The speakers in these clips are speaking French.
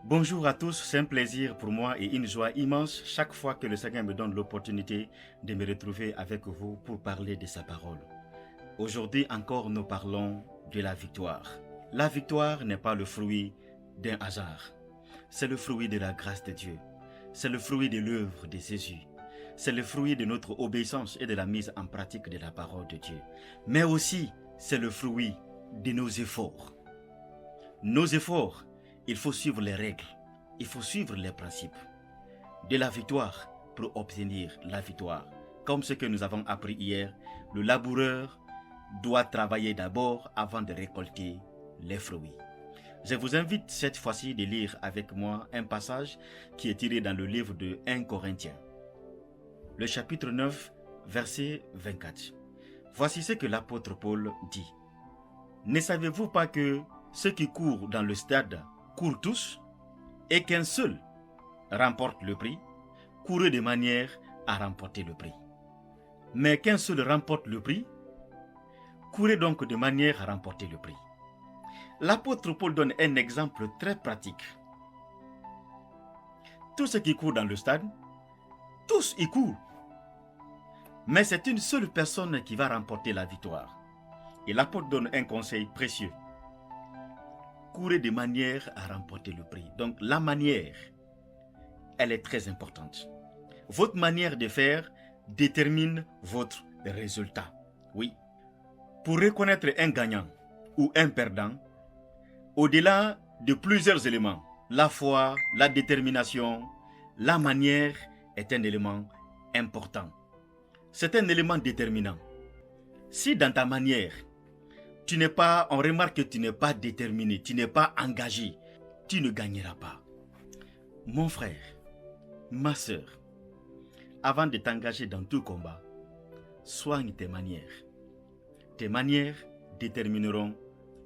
Bonjour à tous, c'est un plaisir pour moi et une joie immense chaque fois que le Seigneur me donne l'opportunité de me retrouver avec vous pour parler de sa parole. Aujourd'hui encore, nous parlons de la victoire. La victoire n'est pas le fruit d'un hasard. C'est le fruit de la grâce de Dieu. C'est le fruit de l'œuvre de Jésus. C'est le fruit de notre obéissance et de la mise en pratique de la parole de Dieu. Mais aussi, c'est le fruit de nos efforts. Nos efforts, il faut suivre les règles, il faut suivre les principes de la victoire pour obtenir la victoire. Comme ce que nous avons appris hier, le laboureur doit travailler d'abord avant de récolter les fruits. Je vous invite cette fois-ci de lire avec moi un passage qui est tiré dans le livre de 1 Corinthiens, le chapitre 9, verset 24. Voici ce que l'apôtre Paul dit. Ne savez-vous pas que ceux qui courent dans le stade courent tous et qu'un seul remporte le prix? Courez de manière à remporter le prix. Mais qu'un seul remporte le prix? Courez donc de manière à remporter le prix. L'apôtre Paul donne un exemple très pratique. Tous ceux qui courent dans le stade, tous y courent. Mais c'est une seule personne qui va remporter la victoire. Et l'apôtre donne un conseil précieux. Courez de manière à remporter le prix. Donc la manière, elle est très importante. Votre manière de faire détermine votre résultat. Oui. Pour reconnaître un gagnant ou un perdant, au-delà de plusieurs éléments, la foi, la détermination, la manière est un élément important. C'est un élément déterminant. Si dans ta manière, on remarque que tu n'es pas déterminé, tu n'es pas engagé, tu ne gagneras pas. Mon frère, ma soeur, avant de t'engager dans tout combat, soigne tes manières. Tes manières détermineront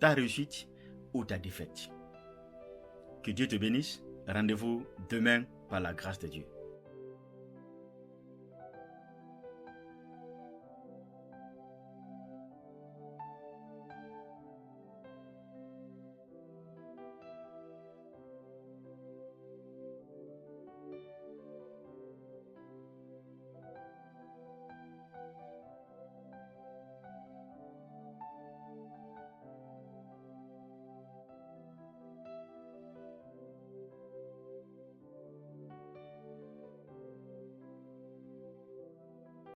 ta réussite ou ta défaite. Que Dieu te bénisse. Rendez-vous demain par la grâce de Dieu.